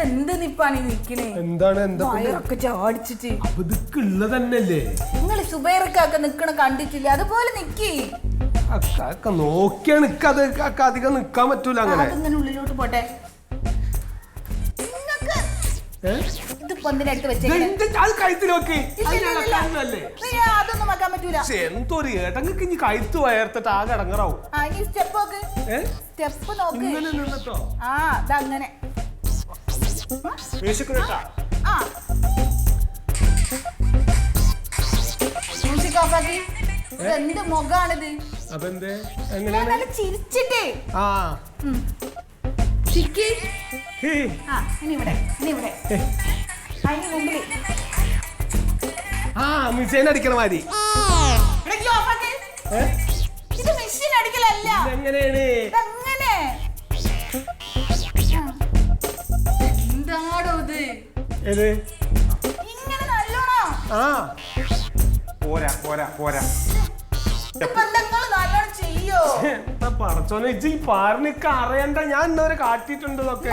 എന്ത് നിപ്പാണ് നിക്കണേ? എന്താണ് വയറൊക്കെ ചാടിച്ചിട്ട് തന്നെയല്ലേ നിങ്ങൾ സുബൈറൊക്കെ നിക്കണ കണ്ടിട്ടില്ല? അതുപോലെ നിക്കി നോക്കിയാ നിക്കത് അധികം നിക്കാൻ പറ്റൂല. അങ്ങനെ അതിങ്ങനെ ഉള്ളിലോട്ട് പോട്ടെ. അതൊന്നും വെക്കാൻ പറ്റൂല. എന്തൊരു ഏട്ടങ്ങൾക്ക് ഇനി കഴുത്ത് വയർത്തിട്ട് ആകെ അടങ്ങറാവും. സ്റ്റെപ്പ് നോക്ക്. ആ അതങ്ങനെ മ്യൂസിക് ഓഫാക്കി. എന്ത് മുഖാണിത്? ചിരിച്ചിട്ടേ അടിക്കണ മാതിരി. ഇത് മെഷീൻ അടിക്കലല്ല. എങ്ങനെയാണ്? എന്താണോ ഇത്? ഇങ്ങനെ നല്ലോണോ? പോരാ പോരാ പോരാ. പടച്ചോനെ ഇജ്ജ് ഈ പാരനൊക്കെ അറിയണ്ട. ഞാൻ ഇന്നവരെ കാട്ടിട്ടുണ്ട് ഇതൊക്കെ.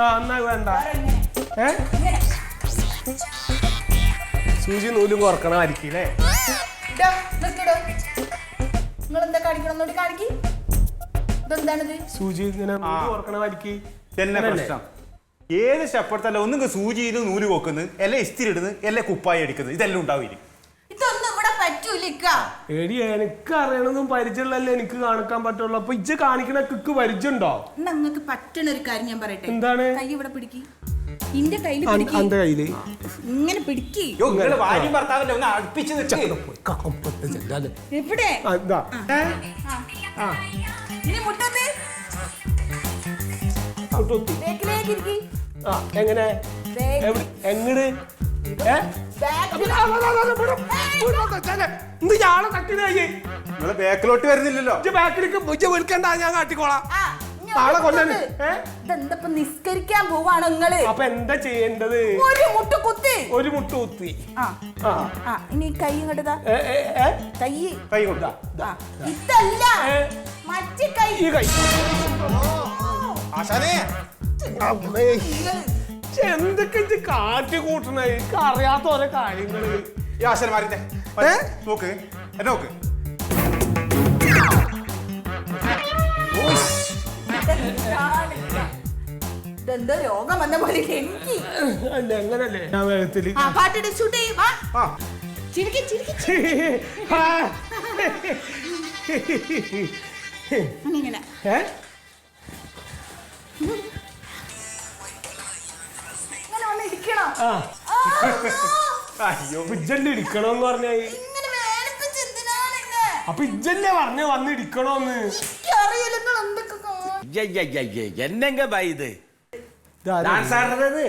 എന്നാ വേണ്ട. സൂചി നൂലും കുറക്കണമായിരിക്കില്ലേ? സൂചി ഇങ്ങനെ കുറക്കണമായിരിക്കും. ഏത് സ്റ്റെപ്പെടുത്തല്ല ഒന്നും സൂചിയിൽ നൂല് കൊക്കുന്നു, എല്ലാം ഇസ്തിരി ഇടുന്നു, എല്ലാം കുപ്പായി അടിക്കുന്നത്, ഇതെല്ലാം ഉണ്ടാവില്ല. എനിക്ക് അറിയണതും പരിചയമുള്ളല്ലേ എനിക്ക് കാണിക്കാൻ പറ്റുള്ളൂ. അപ്പൊ ഇജ്ജ് കാണിക്കണ കിക്ക് പരിചയമുണ്ടോ? നിങ്ങൾക്ക് പറ്റണ ഒരു കാര്യം ഞാൻ പറയട്ടെ. എന്താണ്? കൈ ഇവിടെ പിടിക്ക്. ഇന്റെ കയ്യില് ഇങ്ങനെ പിടിക്ക്. എവിടെ? എങ്ങനെ എങ്ങട് ബാക്കിലോട്ട് വരുന്നില്ലല്ലോ. ബാക്കിലേക്ക് വിളിക്കണ്ട, ഞാൻ കാട്ടിക്കോളാം. നാളെ കൊല്ലണ്ട്. നിസ്കരിക്കാൻ പോവാണ് നിങ്ങള്. അപ്പൊ എന്താ ചെയ്യേണ്ടത്? ഒരു മുട്ട് കുത്തി. ഇനി കൈ ഇങ്ങോട്ട് കൈ കൈ കൊടുത്താ ഇതല്ല മറ്റേ കൈ. എന്തൊക്കെ കാറ്റ് കൂട്ടണ അറിയാത്ത ഓരോ കാര്യങ്ങള്. നോക്ക് നോക്ക്. ഇതെന്തോ രോഗം വന്ന പോലെ എനിക്ക്. എങ്ങനല്ലേ ഞാൻ വേഗത്തില് പാട്ടിട്ട് ഷൂട്ട് ചെയ്യും. ചിരിക്കി ചിരിക്കി ഇങ്ങനെ അയ്യോ ഇജ്ജല്ലേ ഇരിക്കണോന്ന് പറഞ്ഞ. അപ്പൊ ഇജ്ജല്ലേ പറഞ്ഞ വന്ന് ഇരിക്കണോന്ന്. என்னங்க பை இது டான்ஸ் ஆடுறது?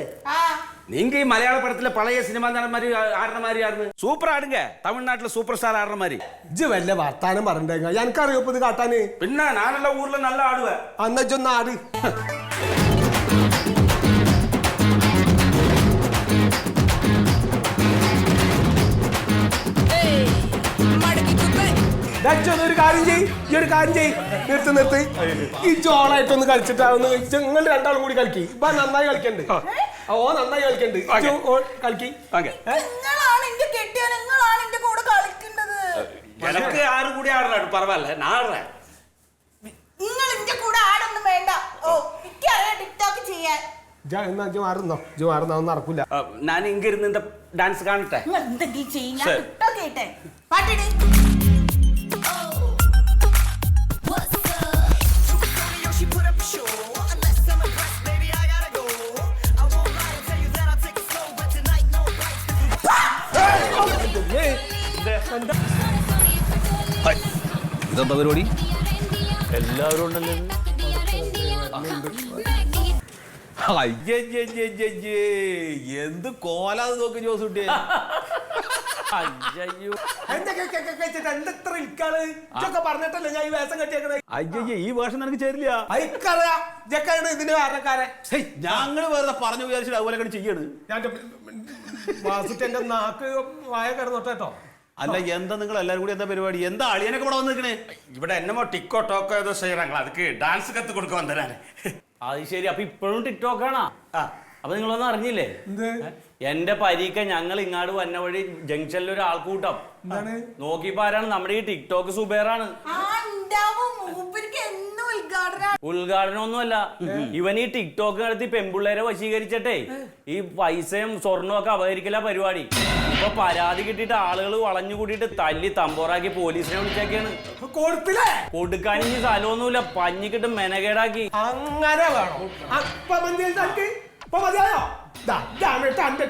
நீங்க மலையாள படத்துல பழைய சினிமா மாதிரி ஆடுற மாதிரி ஆடுது. சூப்பரா ஆடுங்க. தமிழ்நாட்டுல சூப்பர் ஸ்டார் ஆடுற மாதிரி. ഇജ്ജ് വല്ല വർത്താനം പറഞ്ഞേക്ക. എനിക്കറിയോ ഇപ്പൊ ഇത് കാട്ടാന്. പിന്നെ ഞാനെല്ലാം ഊരിൽ നല്ല ആടുവേன். അന്നൊന്ന് ആട്. ഒരു കാര്യം ചെയ്യ്. നിർത്ത്. ഈ ജോളായിട്ടൊന്ന് കളിച്ചിട്ടാവുന്ന നിങ്ങൾ രണ്ടാളും കൂടി കളിക്കി. ഇപ്പൊ നന്നായി കളിക്കണ്ട്. നന്നായി കളിക്കണ്ട്. കളിക്കി. எனக்கு யாரு கூட ஆடுறாரு பரவாயில்ல, நான் ஆடுறேன். മാറുന്നോ നടക്കൂല. ഞാൻ ഇങ്ങ ഇരുന്ന് ഡാൻസ് കാണട്ടെ. ഇതെന്താ പരിപാടി? എല്ലാവരും ഉണ്ടല്ലോ. എന്ത് കോലാന്ന് നോക്ക് ജോസൂട്ടിയെ. പറഞ്ഞിട്ടല്ലേ ഞാൻ ഈ വേഷം കെട്ടിയേക്കണേ. അയ്യയ്യ ഈ വേഷം നിനക്ക് ചേരില്ല. ഇതിന് കാരണക്കാരെ ഞങ്ങള് വെറുതെ പറഞ്ഞു വിചാരിച്ചിട്ട് അതുപോലെ ചെയ്യാണ്. എന്റെ നാക്ക് വായ കിടന്നോട്ടോ. അല്ല എന്താ നിങ്ങൾ എല്ലാരും കൂടി എന്താ പരിപാടി? എന്താ അളിയനൊക്കെ ഇവിടെ വന്നിരിക്കണേ? ഇവിടെ എന്നമോ ടിക്കോ ടോക്കോ ഏതോ ചെയ്യறாங்க. அதுக்கு டான்ஸ் கத்து கொடுக்க வந்தேன். അത് ശരി. അപ്പൊ ഇപ്പോഴും ടിക്ടോക്ക് ആണോ? അപ്പൊ നിങ്ങളൊന്നും അറിഞ്ഞില്ലേ? എന്ത്? എന്റെ പരീക്ക ഞങ്ങൾ ഇങ്ങാട് വന്ന വഴി ജംഗ്ഷനിൽ ഒരു ആൾക്കൂട്ടം എന്താണ്? നോക്കിയപ്പോ ആരാണ്? നമ്മുടെ ഈ ടിക്ടോക്ക് സുബേറാണ്. ഉദ്ഘാടനം ഒന്നുമല്ല, ഇവൻ ഈ ടിക്ടോക്ക് നടത്തി പെമ്പിള്ളേരെ വശീകരിച്ചിട്ടേ ഈ പൈസയും സ്വർണ്ണവും ഒക്കെ അപഹരിക്കല പരിപാടി. ഇപ്പൊ പരാതി കിട്ടിയിട്ട് ആളുകൾ വളഞ്ഞു കൂട്ടിയിട്ട് തല്ലി തമ്പോറാക്കി പോലീസിനെ വിളിച്ചൊക്കെയാണ്. കൊടുത്തില്ലേ? കൊടുക്കാൻ ഇനി സ്ഥലമൊന്നുമില്ല, പഞ്ഞിക്കിട്ട് മെനകേടാക്കി. അങ്ങനെ വേണോ? അപ്പൊ മതിയായോ?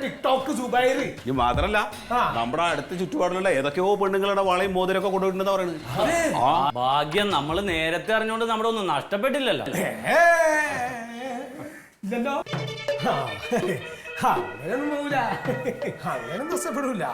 ടിക്ടോക്ക് സുബൈർ. ഇത് മാത്രല്ല ആ. നമ്മുടെ അടുത്ത ചുറ്റുപാടിലുള്ള ഏതൊക്കെയോ പെണ്ണുങ്ങളുടെ വളയും മോതിരൊക്കെ കൊണ്ടുപോയിട്ടുണ്ടെന്ന് പറയുന്നത്. ഭാഗ്യം നമ്മള് നേരത്തെ അറിഞ്ഞോണ്ട് നമ്മുടെ ഒന്നും നഷ്ടപ്പെട്ടില്ലല്ലോ. ഇല്ലല്ലോ. അങ്ങനെയൊന്നും പോവില്ല, അങ്ങനെയൊന്നും നഷ്ടപ്പെടൂല.